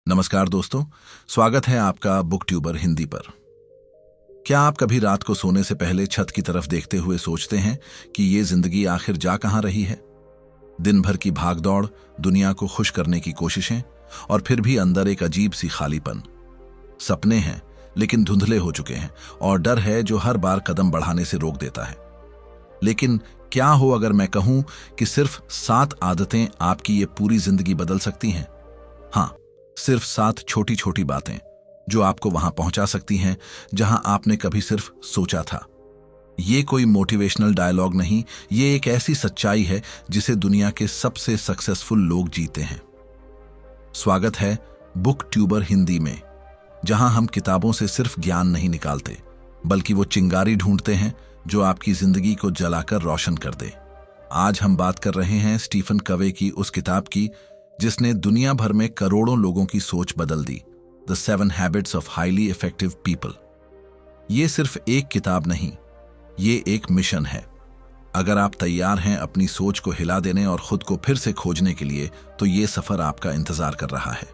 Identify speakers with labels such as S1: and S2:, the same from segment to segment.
S1: नमस्कार दोस्तों, स्वागत है आपका बुक ट्यूबर हिंदी पर। क्या आप कभी रात को सोने से पहले छत की तरफ देखते हुए सोचते हैं कि ये जिंदगी आखिर जा कहां रही है? दिन भर की भागदौड़, दुनिया को खुश करने की कोशिशें और फिर भी अंदर एक अजीब सी खालीपन। सपने हैं लेकिन धुंधले हो चुके हैं और डर है जो हर बार कदम बढ़ाने से रोक देता है। लेकिन क्या हो अगर मैं कहूं कि सिर्फ 7 आदतें आपकी ये पूरी जिंदगी बदल सकती हैं? हाँ, सिर्फ 7 छोटी छोटी बातें जो आपको वहां पहुंचा सकती हैं जहां आपने कभी सिर्फ सोचा था। ये कोई मोटिवेशनल डायलॉग नहीं, ये एक ऐसी सच्चाई है जिसे दुनिया के सबसे सक्सेसफुल लोग जीते हैं। स्वागत है बुक ट्यूबर हिंदी में, जहां हम किताबों से सिर्फ ज्ञान नहीं निकालते बल्कि वो चिंगारी ढूंढते हैं जो आपकी जिंदगी को जलाकर रोशन कर दे। आज हम बात कर रहे हैं स्टीफन कवे की उस किताब की जिसने दुनिया भर में करोड़ों लोगों की सोच बदल दी, the 7 habits of highly effective people. ये सिर्फ एक किताब नहीं, ये एक मिशन है। अगर आप तैयार हैं अपनी सोच को हिला देने और खुद को फिर से खोजने के लिए, तो ये सफर आपका इंतजार कर रहा है।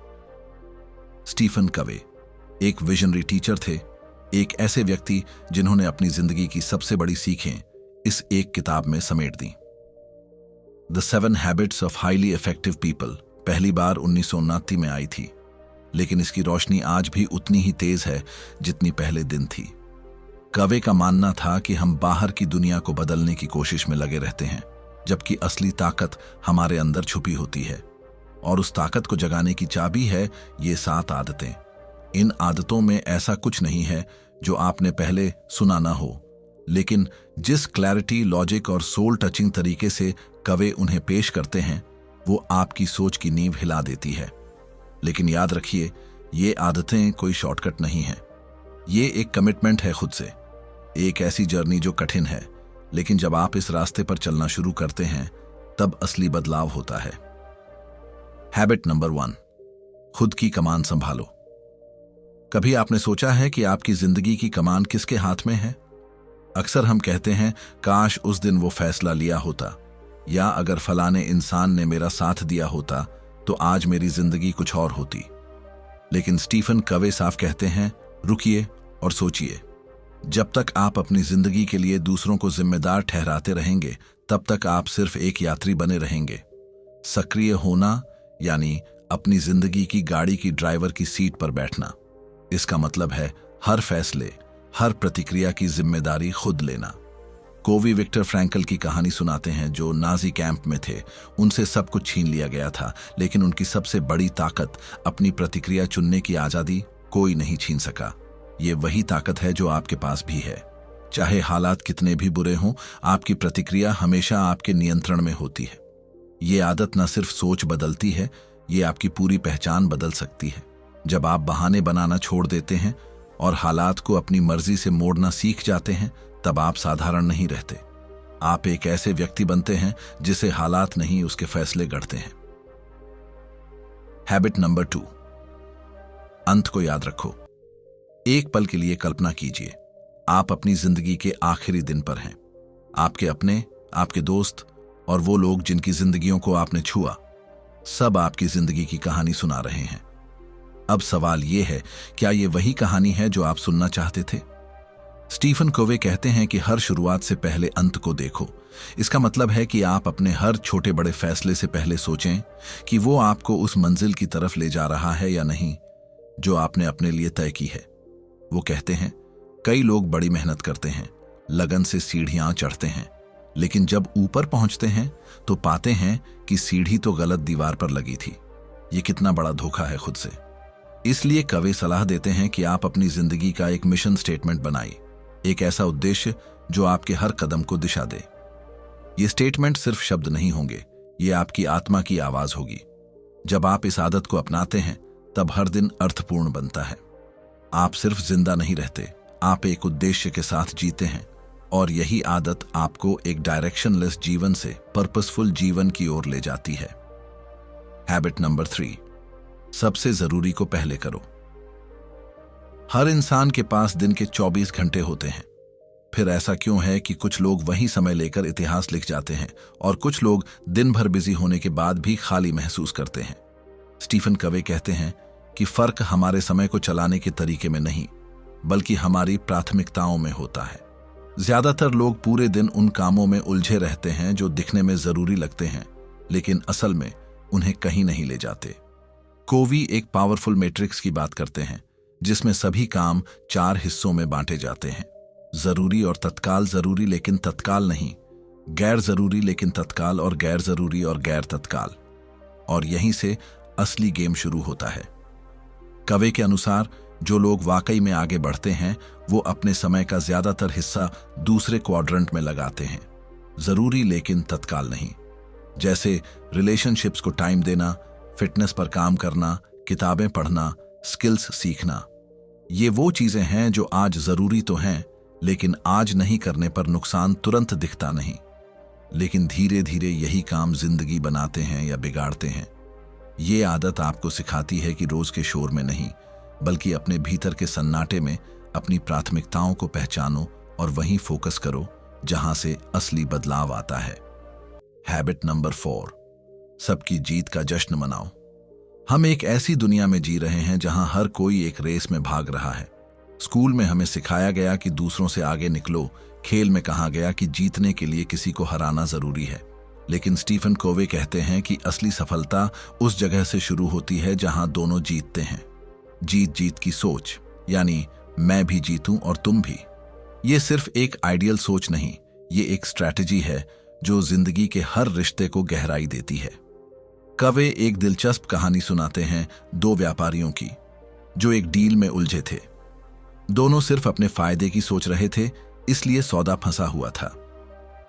S1: स्टीफन कवे एक विजनरी टीचर थे, एक ऐसे व्यक्ति जिन्होंने अपनी जिंदगी की सबसे बड़ी सीखें इस एक किताब में समेट दी। The 7 habits of highly effective people पहली बार 1929 में आई थी, लेकिन इसकी रोशनी आज भी उतनी ही तेज है जितनी पहले दिन थी। कवे का मानना था कि हम बाहर की दुनिया को बदलने की कोशिश में लगे रहते हैं, जबकि असली ताकत हमारे अंदर छुपी होती है, और उस ताकत को जगाने की चाबी है ये 7 आदतें। इन आदतों में ऐसा कुछ नहीं है जो आपने पहले सुना ना हो, लेकिन जिस क्लैरिटी, लॉजिक और सोल टचिंग तरीके से कवे उन्हें पेश करते हैं, वो आपकी सोच की नींव हिला देती है। लेकिन याद रखिए, ये आदतें कोई शॉर्टकट नहीं है। ये एक कमिटमेंट है खुद से, एक ऐसी जर्नी जो कठिन है, लेकिन जब आप इस रास्ते पर चलना शुरू करते हैं तब असली बदलाव होता है। हैबिट नंबर 1, खुद की कमान संभालो। कभी आपने सोचा है कि आपकी जिंदगी की कमान किसके हाथ में है? अक्सर हम कहते हैं, काश उस दिन वो फैसला लिया होता, या अगर फलाने इंसान ने मेरा साथ दिया होता तो आज मेरी जिंदगी कुछ और होती। लेकिन स्टीफन कवे साफ कहते हैं, रुकिए और सोचिए। जब तक आप अपनी जिंदगी के लिए दूसरों को जिम्मेदार ठहराते रहेंगे, तब तक आप सिर्फ एक यात्री बने रहेंगे। सक्रिय होना यानी अपनी जिंदगी की गाड़ी की ड्राइवर की सीट पर बैठना। इसका मतलब है हर फैसले, हर प्रतिक्रिया की जिम्मेदारी खुद लेना। कोवी विक्टर फ्रैंकल की कहानी सुनाते हैं, जो नाजी कैंप में थे। उनसे सब कुछ छीन लिया गया था, लेकिन उनकी सबसे बड़ी ताकत, अपनी प्रतिक्रिया चुनने की आजादी, कोई नहीं छीन सका। ये वही ताकत है जो आपके पास भी है। चाहे हालात कितने भी बुरे हों, आपकी प्रतिक्रिया हमेशा आपके नियंत्रण में होती है। ये आदत न सिर्फ सोच बदलती है, ये आपकी पूरी पहचान बदल सकती है। जब आप बहाने बनाना छोड़ देते हैं और हालात को अपनी मर्जी से मोड़ना सीख जाते हैं, तब आप साधारण नहीं रहते। आप एक ऐसे व्यक्ति बनते हैं जिसे हालात नहीं, उसके फैसले गढ़ते हैं। हैबिट नंबर 2, अंत को याद रखो। एक पल के लिए कल्पना कीजिए, आप अपनी जिंदगी के आखिरी दिन पर हैं। आपके अपने, आपके दोस्त और वो लोग जिनकी जिंदगियों को आपने छुआ, सब आपकी जिंदगी की कहानी सुना रहे हैं। अब सवाल यह है, क्या यह वही कहानी है जो आप सुनना चाहते थे? स्टीफन कोवे कहते हैं कि हर शुरुआत से पहले अंत को देखो। इसका मतलब है कि आप अपने हर छोटे बड़े फैसले से पहले सोचें कि वो आपको उस मंजिल की तरफ ले जा रहा है या नहीं जो आपने अपने लिए तय की है। वो कहते हैं, कई लोग बड़ी मेहनत करते हैं, लगन से सीढ़ियां चढ़ते हैं, लेकिन जब ऊपर पहुंचते हैं तो पाते हैं कि सीढ़ी तो गलत दीवार पर लगी थी। ये कितना बड़ा धोखा है खुद से। इसलिए कवे सलाह देते हैं कि आप अपनी जिंदगी का एक मिशन स्टेटमेंट बनाइए, एक ऐसा उद्देश्य जो आपके हर कदम को दिशा दे। ये स्टेटमेंट सिर्फ शब्द नहीं होंगे, ये आपकी आत्मा की आवाज होगी। जब आप इस आदत को अपनाते हैं, तब हर दिन अर्थपूर्ण बनता है। आप सिर्फ जिंदा नहीं रहते, आप एक उद्देश्य के साथ जीते हैं, और यही आदत आपको एक डायरेक्शनलेस जीवन से पर्पसफुल जीवन की ओर ले जाती है। हैबिट नंबर 3, सबसे जरूरी को पहले करो। हर इंसान के पास दिन के 24 घंटे होते हैं। फिर ऐसा क्यों है कि कुछ लोग वही समय लेकर इतिहास लिख जाते हैं और कुछ लोग दिन भर बिजी होने के बाद भी खाली महसूस करते हैं? स्टीफन कवे कहते हैं, कि फर्क हमारे समय को चलाने के तरीके में नहीं, बल्कि हमारी प्राथमिकताओं में होता है। ज्यादातर लोग पूरे दिन उन कामों में उलझे रहते हैं जो दिखने में जरूरी लगते हैं, लेकिन असल में उन्हें कहीं नहीं ले जाते। कोवी एक पावरफुल मैट्रिक्स की बात करते हैं, जिसमें सभी काम 4 हिस्सों में बांटे जाते हैं। जरूरी और तत्काल, जरूरी लेकिन तत्काल नहीं, गैर जरूरी लेकिन तत्काल, और गैर जरूरी और गैर तत्काल। और यहीं से असली गेम शुरू होता है। कवे के अनुसार जो लोग वाकई में आगे बढ़ते हैं वो अपने समय का ज्यादातर हिस्सा दूसरे क्वाड्रेंट में लगाते हैं, जरूरी लेकिन तत्काल नहीं। जैसे रिलेशनशिप्स को टाइम देना, फिटनेस पर काम करना, किताबें पढ़ना, स्किल्स सीखना। ये वो चीजें हैं जो आज जरूरी तो हैं, लेकिन आज नहीं करने पर नुकसान तुरंत दिखता नहीं, लेकिन धीरे धीरे यही काम जिंदगी बनाते हैं या बिगाड़ते हैं। ये आदत आपको सिखाती है कि रोज के शोर में नहीं, बल्कि अपने भीतर के सन्नाटे में अपनी प्राथमिकताओं को पहचानो और वहीं फोकस करो जहां से असली बदलाव आता है। हैबिट नंबर 4, सबकी जीत का जश्न मनाओ। हम एक ऐसी दुनिया में जी रहे हैं जहां हर कोई एक रेस में भाग रहा है। स्कूल में हमें सिखाया गया कि दूसरों से आगे निकलो, खेल में कहा गया कि जीतने के लिए किसी को हराना जरूरी है। लेकिन स्टीफन कोवे कहते हैं कि असली सफलता उस जगह से शुरू होती है जहां दोनों जीतते हैं। जीत जीत की सोच, यानी मैं भी जीतूं और तुम भी। ये सिर्फ एक आइडियल सोच नहीं, ये एक स्ट्रैटेजी है जो जिंदगी के हर रिश्ते को गहराई देती है। कवे एक दिलचस्प कहानी सुनाते हैं 2 व्यापारियों की, जो एक डील में उलझे थे। दोनों सिर्फ अपने फायदे की सोच रहे थे, इसलिए सौदा फंसा हुआ था।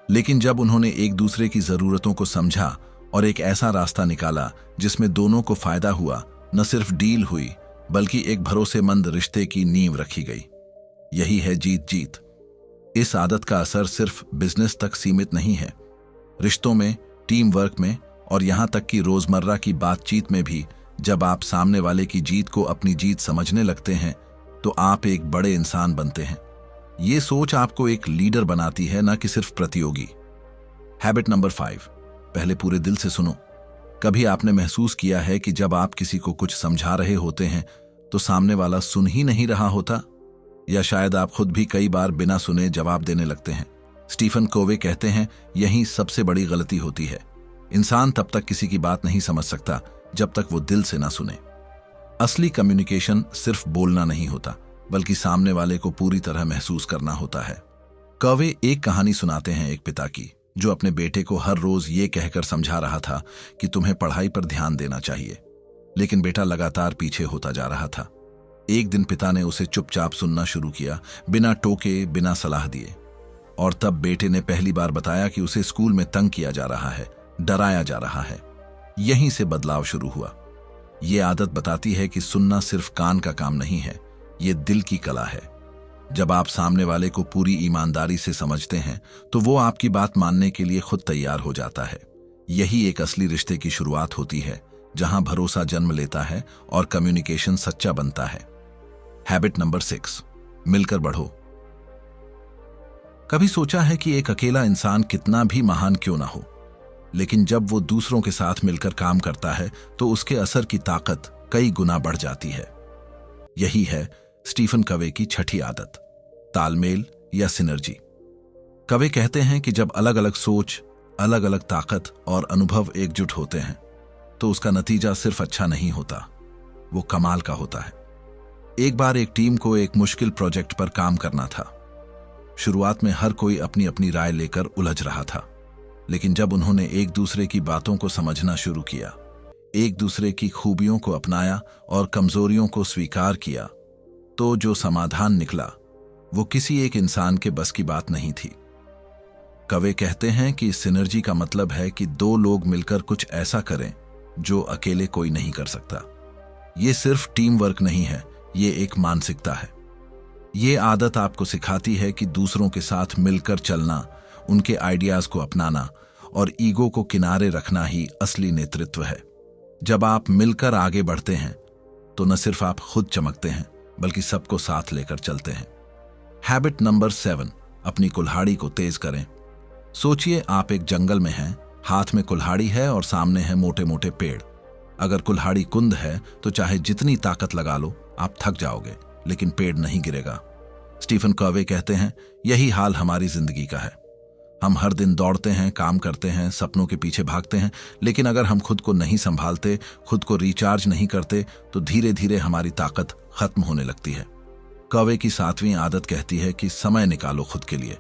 S1: लेकिन जब उन्होंने एक दूसरे की जरूरतों को समझा और एक ऐसा रास्ता निकाला जिसमें दोनों को फायदा हुआ, न सिर्फ डील हुई बल्कि एक भरोसेमंद रिश्ते की नींव रखी गई। यही है जीत जीत। इस आदत का असर सिर्फ बिजनेस तक सीमित नहीं है, रिश्तों में, टीम वर्क में और यहां तक कि रोजमर्रा की बातचीत में भी। जब आप सामने वाले की जीत को अपनी जीत समझने लगते हैं तो आप एक बड़े इंसान बनते हैं। ये सोच आपको एक लीडर बनाती है, न कि सिर्फ प्रतियोगी। हैबिट नंबर 5, पहले पूरे दिल से सुनो। कभी आपने महसूस किया है कि जब आप किसी को कुछ समझा रहे होते हैं तो सामने वाला सुन ही नहीं रहा होता, या शायद आप खुद भी कई बार बिना सुने जवाब देने लगते हैं। स्टीफन कोवे कहते हैं यही सबसे बड़ी गलती होती है। इंसान तब तक किसी की बात नहीं समझ सकता जब तक वो दिल से ना सुने। असली कम्युनिकेशन सिर्फ बोलना नहीं होता, बल्कि सामने वाले को पूरी तरह महसूस करना होता है। कवे एक कहानी सुनाते हैं एक पिता की, जो अपने बेटे को हर रोज ये कहकर समझा रहा था कि तुम्हें पढ़ाई पर ध्यान देना चाहिए, लेकिन बेटा लगातार पीछे होता जा रहा था। एक दिन पिता ने उसे चुपचाप सुनना शुरू किया, बिना टोके, बिना सलाह दिए। और तब बेटे ने पहली बार बताया कि उसे स्कूल में तंग किया जा रहा है, डराया जा रहा है। यहीं से बदलाव शुरू हुआ। ये आदत बताती है कि सुनना सिर्फ कान का काम नहीं है, ये दिल की कला है। जब आप सामने वाले को पूरी ईमानदारी से समझते हैं तो वो आपकी बात मानने के लिए खुद तैयार हो जाता है। यही एक असली रिश्ते की शुरुआत होती है, जहां भरोसा जन्म लेता है और कम्युनिकेशन सच्चा बनता है। हैबिट नंबर 6, मिलकर बढ़ो। कभी सोचा है कि एक अकेला इंसान कितना भी महान क्यों ना हो, लेकिन जब वो दूसरों के साथ मिलकर काम करता है तो उसके असर की ताकत कई गुना बढ़ जाती है। यही है स्टीफन कवे की छठी आदत, तालमेल या सिनर्जी। कवे कहते हैं कि जब अलग अलग सोच, अलग अलग ताकत और अनुभव एकजुट होते हैं तो उसका नतीजा सिर्फ अच्छा नहीं होता, वो कमाल का होता है। एक बार एक टीम को एक मुश्किल प्रोजेक्ट पर काम करना था। शुरुआत में हर कोई अपनी अपनी राय लेकर उलझ रहा था, लेकिन जब उन्होंने एक दूसरे की बातों को समझना शुरू किया, एक दूसरे की खूबियों को अपनाया और कमजोरियों को स्वीकार किया, तो जो समाधान निकला वो किसी एक इंसान के बस की बात नहीं थी। कवे कहते हैं कि सिनर्जी का मतलब है कि 2 लोग मिलकर कुछ ऐसा करें जो अकेले कोई नहीं कर सकता। ये सिर्फ टीम वर्क नहीं है, ये एक मानसिकता है। ये आदत आपको सिखाती है कि दूसरों के साथ मिलकर चलना, उनके आइडियाज को अपनाना और ईगो को किनारे रखना ही असली नेतृत्व है। जब आप मिलकर आगे बढ़ते हैं तो न सिर्फ आप खुद चमकते हैं, बल्कि सबको साथ लेकर चलते हैं। हैबिट नंबर 7, अपनी कुल्हाड़ी को तेज करें। सोचिए आप एक जंगल में हैं, हाथ में कुल्हाड़ी है और सामने है मोटे मोटे पेड़। अगर कुल्हाड़ी कुंद है तो चाहे जितनी ताकत लगा लो आप थक जाओगे, लेकिन पेड़ नहीं गिरेगा। स्टीफन कॉवे कहते हैं, यही हाल हमारी जिंदगी का है। हम हर दिन दौड़ते हैं, काम करते हैं, सपनों के पीछे भागते हैं, लेकिन अगर हम खुद को नहीं संभालते, खुद को रिचार्ज नहीं करते, तो धीरे धीरे हमारी ताकत खत्म होने लगती है। कॉवे की 7वीं आदत कहती है कि समय निकालो खुद के लिए।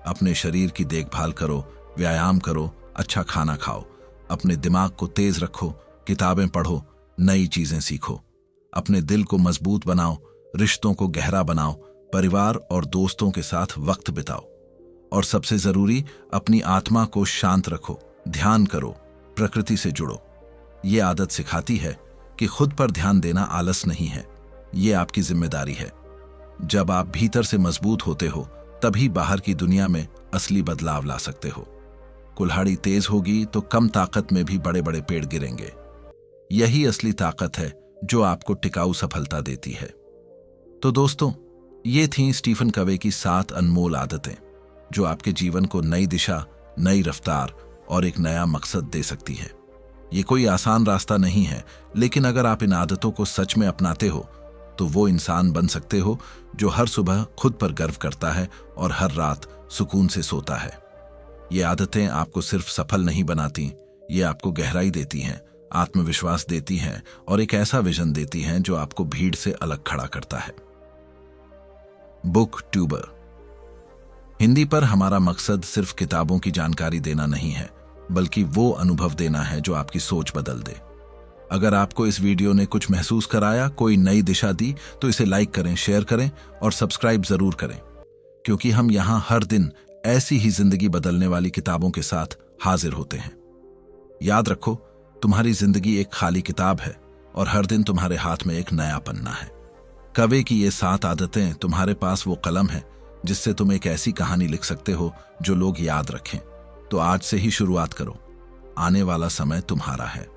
S1: अपने शरीर की देखभाल करो, व्यायाम करो, अच्छा खाना खाओ, अपने दिमाग को तेज रखो, किताबें पढ़ो, नई चीजें सीखो, अपने दिल को मजबूत बनाओ, रिश्तों को गहरा बनाओ, परिवार और दोस्तों के साथ वक्त बिताओ, और सबसे जरूरी अपनी आत्मा को शांत रखो, ध्यान करो, प्रकृति से जुड़ो। ये आदत सिखाती है कि खुद पर ध्यान देना आलस नहीं है, ये आपकी जिम्मेदारी है। जब आप भीतर से मजबूत होते हो तभी बाहर की दुनिया में असली बदलाव ला सकते हो। कुल्हाड़ी तेज होगी तो कम ताकत में भी बड़े बड़े पेड़ गिरेंगे। यही असली ताकत है जो आपको टिकाऊ सफलता देती है। तो दोस्तों, ये थीं स्टीफन कवे की 7 अनमोल आदतें जो आपके जीवन को नई दिशा, नई रफ्तार और एक नया मकसद दे सकती है। ये कोई आसान रास्ता नहीं है, लेकिन अगर आप इन आदतों को सच में अपनाते हो तो वो इंसान बन सकते हो जो हर सुबह खुद पर गर्व करता है और हर रात सुकून से सोता है। ये आदतें आपको सिर्फ सफल नहीं बनाती, ये आपको गहराई देती हैं, आत्मविश्वास देती हैं और एक ऐसा विजन देती हैं जो आपको भीड़ से अलग खड़ा करता है। बुक ट्यूबर हिंदी पर हमारा मकसद सिर्फ किताबों की जानकारी देना नहीं है, बल्कि वो अनुभव देना है जो आपकी सोच बदल दे। अगर आपको इस वीडियो ने कुछ महसूस कराया, कोई नई दिशा दी, तो इसे लाइक करें, शेयर करें और सब्सक्राइब जरूर करें, क्योंकि हम यहाँ हर दिन ऐसी ही जिंदगी बदलने वाली किताबों के साथ हाजिर होते हैं। याद रखो, तुम्हारी जिंदगी एक खाली किताब है और हर दिन तुम्हारे हाथ में एक नया पन्ना है। कवे की ये 7 आदतें तुम्हारे पास वो कलम है जिससे तुम एक ऐसी कहानी लिख सकते हो जो लोग याद रखें। तो आज से ही शुरुआत करो, आने वाला समय तुम्हारा है।